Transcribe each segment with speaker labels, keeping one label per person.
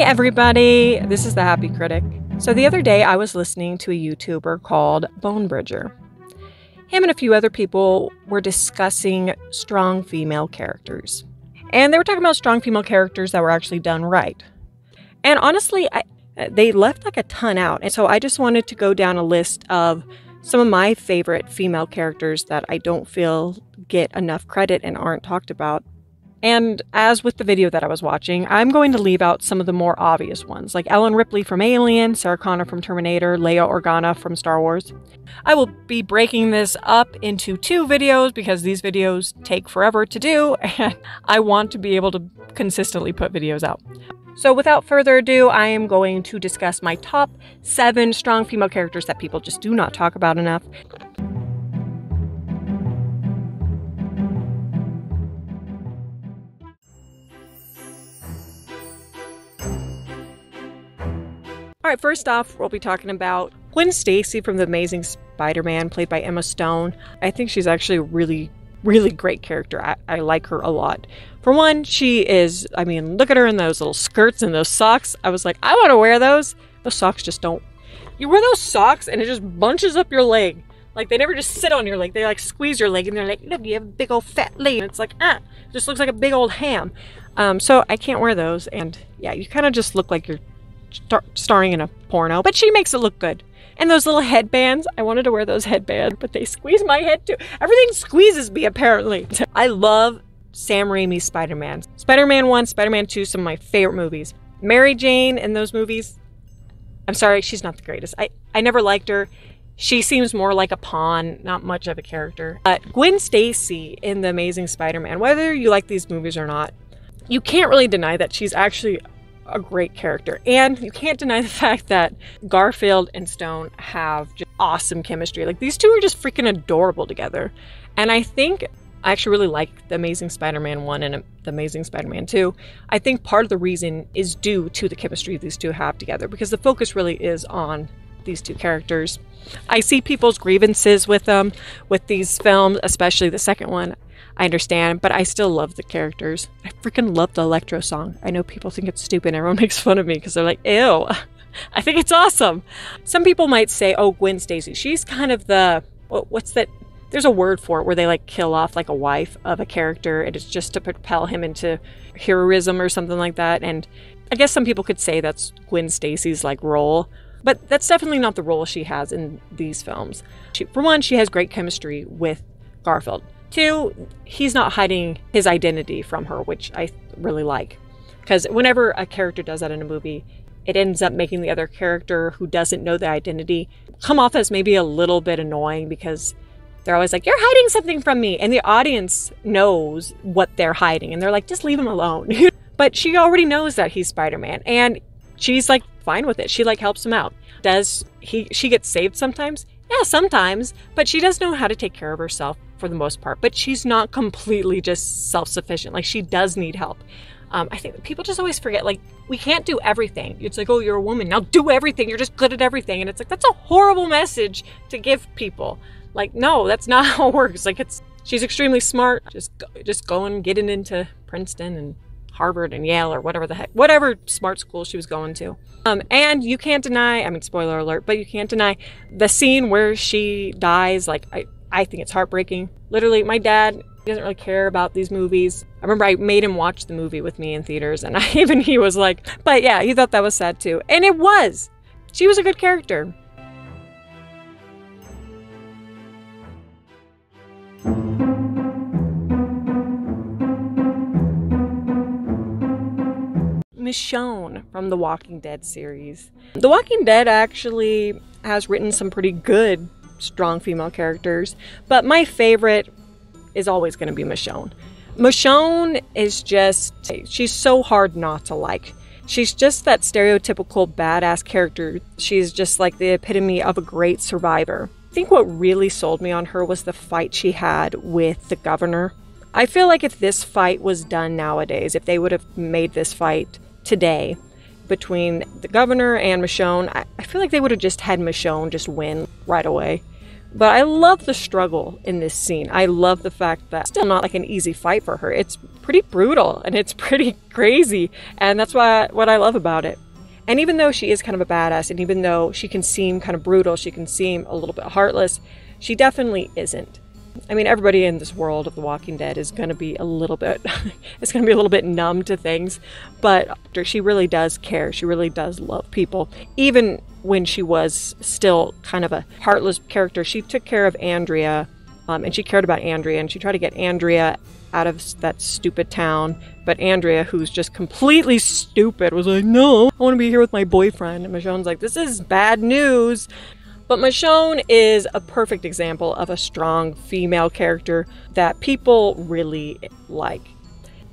Speaker 1: Hey everybody, this is the Happy Critic. So the other day I was listening to a YouTuber called Bonebridger. Him and a few other people were discussing strong female characters. And they were talking about strong female characters that were actually done right. And honestly, they left like a ton out. And so I just wanted to go down a list of some of my favorite female characters that I don't feel get enough credit and aren't talked about. And as with the video that I was watching, I'm going to leave out some of the more obvious ones, like Ellen Ripley from Alien, Sarah Connor from Terminator, Leia Organa from Star Wars. I will be breaking this up into 2 videos because these videos take forever to do, and I want to be able to consistently put videos out. So without further ado, I am going to discuss my top 7 strong female characters that people just do not talk about enough. Alright, first off, we'll be talking about Gwen Stacy from The Amazing Spider-Man, played by Emma Stone. I think she's actually a really great character. I like her a lot. For one, she is, I mean, look at her in those little skirts and those socks. I was like, I want to wear those. Those socks just don't. You wear those socks and it just bunches up your leg. Like, they never just sit on your leg. They like squeeze your leg and they're like, look, you have a big old fat leg. And it's like, it just looks like a big old ham. So I can't wear those. And yeah, you kind of just look like you're starring in a porno, but she makes it look good. And those little headbands, I wanted to wear those headbands, but they squeeze my head too. Everything squeezes me, apparently. I love Sam Raimi's Spider-Man. Spider-Man 1, Spider-Man 2, some of my favorite movies. Mary Jane in those movies, I'm sorry, she's not the greatest. I never liked her. She seems more like a pawn, not much of a character. But Gwen Stacy in The Amazing Spider-Man, whether you like these movies or not, you can't really deny that she's actually a great character. And you can't deny the fact that Garfield and Stone have just awesome chemistry. Like, these two are just freaking adorable together. And I think I actually really like The Amazing Spider-Man 1 and The Amazing Spider-Man 2. I think part of the reason is due to the chemistry these two have together, because the focus really is on these two characters. I see people's grievances with them, with these films, especially the second one. I understand, but I still love the characters. I freaking love the Electro song. I know people think it's stupid. Everyone makes fun of me because they're like, ew. I think it's awesome. Some people might say, oh, Gwen Stacy, she's kind of the, what's that? There's a word for it where they like kill off like a wife of a character and it's just to propel him into heroism or something like that. And I guess some people could say that's Gwen Stacy's like role, but that's definitely not the role she has in these films. For one, she has great chemistry with Garfield. 2, he's not hiding his identity from her, which I really like. Because whenever a character does that in a movie, it ends up making the other character who doesn't know the identity come off as maybe a little bit annoying, because they're always like, you're hiding something from me. And the audience knows what they're hiding. And they're like, just leave him alone. But she already knows that he's Spider-Man. And she's like fine with it. She like helps him out. She gets saved sometimes? Yeah, sometimes. But she does know how to take care of herself for the most part, but she's not completely just self-sufficient. Like, she does need help. I think people just always forget, like, we can't do everything. It's like, oh, you're a woman, now do everything, you're just good at everything. And it's like, that's a horrible message to give people. Like, no, that's not how it works. Like, she's extremely smart, just going, getting into Princeton and Harvard and Yale or whatever smart school she was going to. And you can't deny, I mean, spoiler alert, but you can't deny the scene where she dies. Like, I think it's heartbreaking. Literally, my dad doesn't really care about these movies. I remember I made him watch the movie with me in theaters, and he was like, but yeah, he thought that was sad too. And it was. She was a good character. Michonne from The Walking Dead series. The Walking Dead actually has written some pretty good strong female characters, but my favorite is always going to be Michonne. Michonne is just, she's so hard not to like. She's just that stereotypical badass character. She's just like the epitome of a great survivor. I think what really sold me on her was the fight she had with the governor. I feel like if this fight was done nowadays, if they would have made this fight today between the governor and Michonne, I feel like they would have just had Michonne just win right away. But I love the struggle in this scene. I love the fact that it's still not like an easy fight for her. It's pretty brutal and it's pretty crazy. And that's what I love about it. And even though she is kind of a badass, and even though she can seem kind of brutal, she can seem a little bit heartless, she definitely isn't. I mean, everybody in this world of The Walking Dead is going to be a little bit, it's going to be a little bit numb to things, but she really does care. She really does love people. Even when she was still kind of a heartless character, she took care of Andrea, and she cared about Andrea, and she tried to get Andrea out of that stupid town. But Andrea, who's just completely stupid, was like, no, I want to be here with my boyfriend. And Michonne's like, this is bad news. But Michonne is a perfect example of a strong female character that people really like.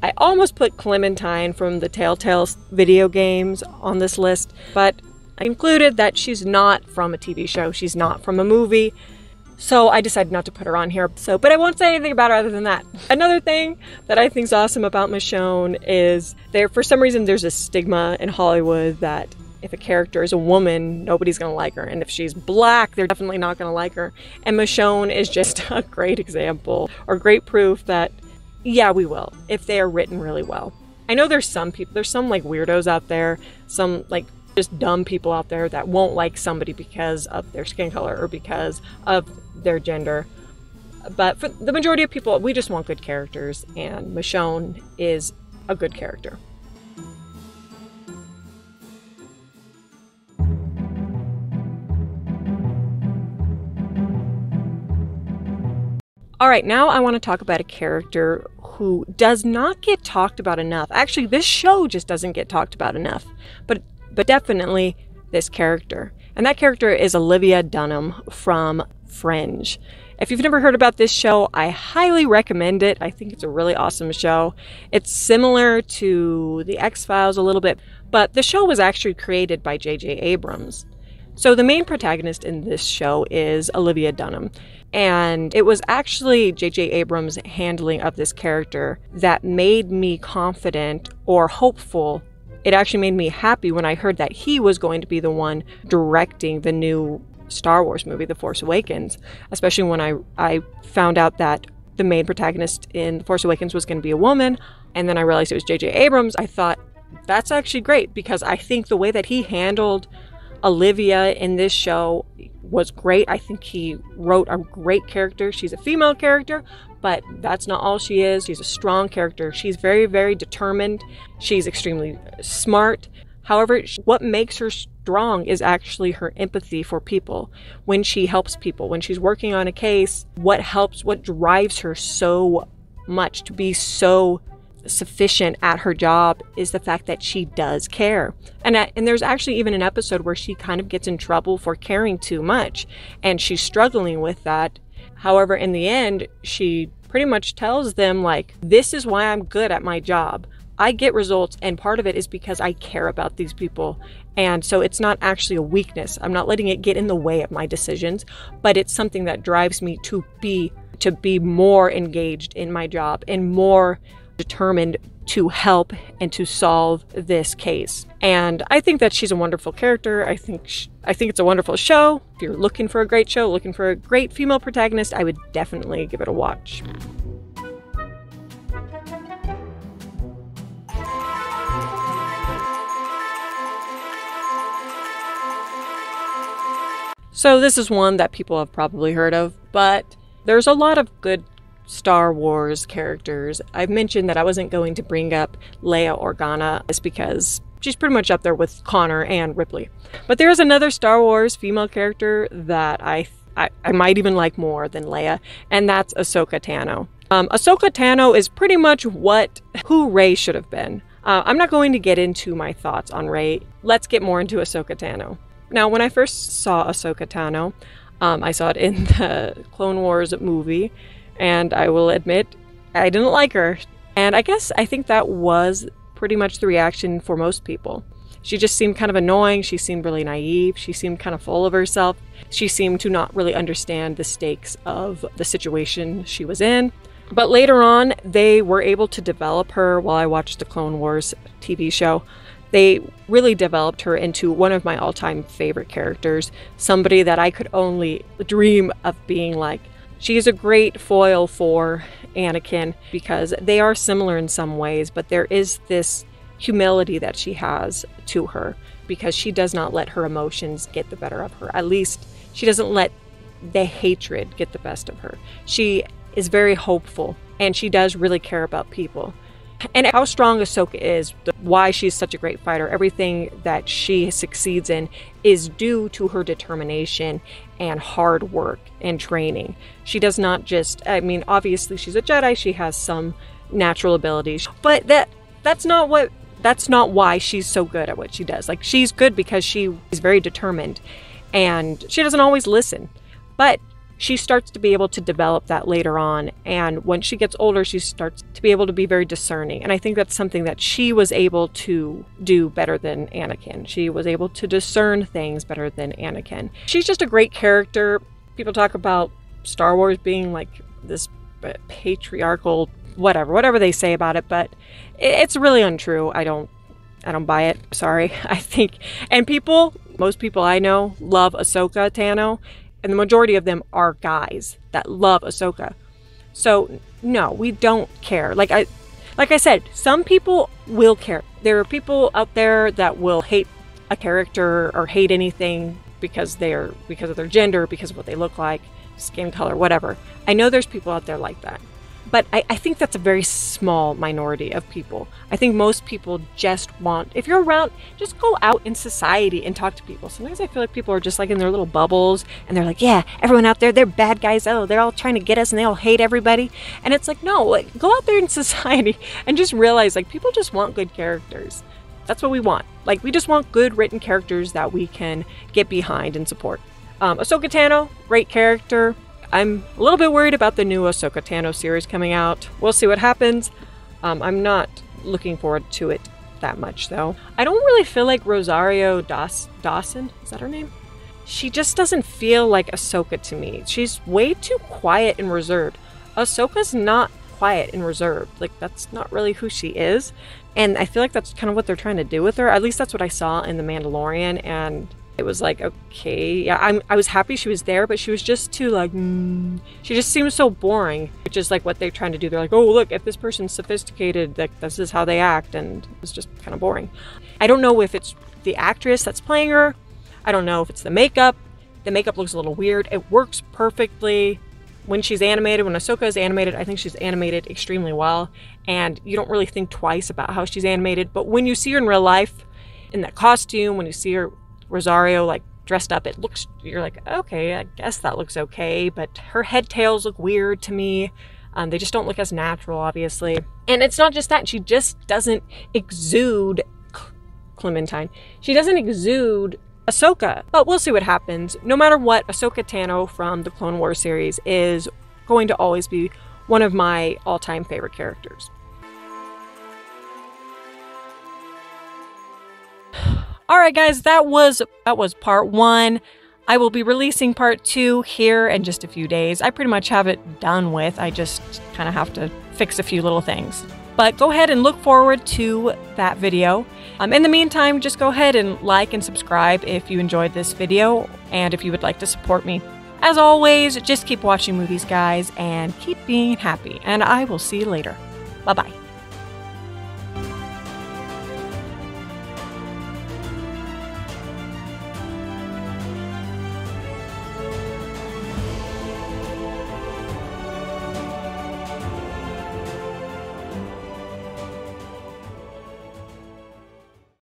Speaker 1: I almost put Clementine from the Telltale video games on this list, but I concluded that she's not from a TV show, she's not from a movie, so I decided not to put her on here. But I won't say anything about her other than that. Another thing that I think is awesome about Michonne is for some reason there's a stigma in Hollywood that if a character is a woman, nobody's going to like her. And if she's black, they're definitely not going to like her. And Michonne is just a great example, or great proof that, yeah, we will, if they are written really well. I know there's some like weirdos out there, some like just dumb people out there that won't like somebody because of their skin color or because of their gender. But for the majority of people, we just want good characters, and Michonne is a good character. All right, now I want to talk about a character who does not get talked about enough. Actually, this show just doesn't get talked about enough, but definitely this character. And that character is Olivia Dunham from Fringe. If you've never heard about this show, I highly recommend it. I think it's a really awesome show. It's similar to The X-Files a little bit, but the show was actually created by J.J. Abrams. So the main protagonist in this show is Olivia Dunham. And it was actually J.J. Abrams' handling of this character that made me confident or hopeful. It actually made me happy when I heard that he was going to be the one directing the new Star Wars movie, The Force Awakens. Especially when I found out that the main protagonist in The Force Awakens was going to be a woman. And then I realized it was J.J. Abrams. I thought, that's actually great, because I think the way that he handled Olivia in this show was great. I think he wrote a great character. She's a female character, but that's not all she is. She's a strong character. She's very, very determined. She's extremely smart. However, what makes her strong is actually her empathy for people. When she helps people, when she's working on a case, what drives her so much to be so sufficient at her job is the fact that she does care. And there's actually even an episode where she kind of gets in trouble for caring too much, and she's struggling with that. However, in the end, she pretty much tells them, like, this is why I'm good at my job. I get results, and part of it is because I care about these people. And so it's not actually a weakness. I'm not letting it get in the way of my decisions, but it's something that drives me to be more engaged in my job and more determined to help and to solve this case. And I think that she's a wonderful character. I think it's a wonderful show. If you're looking for a great show, looking for a great female protagonist, I would definitely give it a watch. So this is one that people have probably heard of, but there's a lot of good Star Wars characters. I've mentioned that I wasn't going to bring up Leia Organa just because she's pretty much up there with Connor and Ripley. But there's another Star Wars female character that I might even like more than Leia, and that's Ahsoka Tano. Ahsoka Tano is pretty much who Rey should have been. I'm not going to get into my thoughts on Rey. Let's get more into Ahsoka Tano. Now, when I first saw Ahsoka Tano, I saw it in the Clone Wars movie, and I will admit, I didn't like her. And I think that was pretty much the reaction for most people. She just seemed kind of annoying. She seemed really naive. She seemed kind of full of herself. She seemed to not really understand the stakes of the situation she was in. But later on, they were able to develop her while I watched the Clone Wars TV show. They really developed her into one of my all-time favorite characters. Somebody that I could only dream of being like. She is a great foil for Anakin because they are similar in some ways, but there is this humility that she has to her because she does not let her emotions get the better of her. At least she doesn't let the hatred get the best of her. She is very hopeful and she does really care about people. And how strong Ahsoka is, why she's such a great fighter, everything that she succeeds in is due to her determination and hard work and training. She does not just, I mean, obviously she's a Jedi, she has some natural abilities, but that's not why she's so good at what she does. Like, she's good because she is very determined and she doesn't always listen, but she starts to be able to develop that later on. And when she gets older, she starts to be able to be very discerning. And I think that's something that she was able to do better than Anakin. She was able to discern things better than Anakin. She's just a great character. People talk about Star Wars being like this patriarchal, whatever they say about it, but it's really untrue. I don't buy it. Sorry. I think, and most people I know love Ahsoka Tano. And the majority of them are guys that love Ahsoka. So no, we don't care. Like I said, some people will care. There are people out there that will hate a character or hate anything because of their gender, because of what they look like, skin color, whatever. I know there's people out there like that. But I think that's a very small minority of people. I think most people just want, if you're around, just go out in society and talk to people. Sometimes I feel like people are just like in their little bubbles and they're like, yeah, everyone out there, they're bad guys. Oh, they're all trying to get us and they all hate everybody. And it's like, no, like, go out there in society and just realize like people just want good characters. That's what we want. Like, we just want good written characters that we can get behind and support. Ahsoka Tano, great character. I'm a little bit worried about the new Ahsoka Tano series coming out. We'll see what happens. I'm not looking forward to it that much, though. I don't really feel like Rosario Dawson, is that her name? She just doesn't feel like Ahsoka to me. She's way too quiet and reserved. Ahsoka's not quiet and reserved. Like, that's not really who she is. And I feel like that's kind of what they're trying to do with her. At least that's what I saw in The Mandalorian, and it was like, okay, yeah, I was happy she was there, but she was just too like, she just seems so boring, which is like what they're trying to do. They're like, oh, look, if this person's sophisticated, like, this is how they act, and it's just kind of boring. I don't know if it's the actress that's playing her. I don't know if it's the makeup. The makeup looks a little weird. It works perfectly when she's animated. When Ahsoka is animated, I think she's animated extremely well, and you don't really think twice about how she's animated. But when you see her in real life, in that costume, when you see her Rosario like dressed up, you're like, okay, I guess that looks okay, but her head tails look weird to me. They just don't look as natural, obviously. And it's not just that, she just doesn't exude Clementine. She doesn't exude Ahsoka. But we'll see what happens. No matter what, Ahsoka Tano from the Clone Wars series is going to always be one of my all-time favorite characters. Alright guys, that was part 1. I will be releasing part 2 here in just a few days. I pretty much have it done with. I just kind of have to fix a few little things. But go ahead and look forward to that video. In the meantime, just go ahead and like and subscribe if you enjoyed this video and if you would like to support me. As always, just keep watching movies, guys, and keep being happy. And I will see you later. Bye-bye.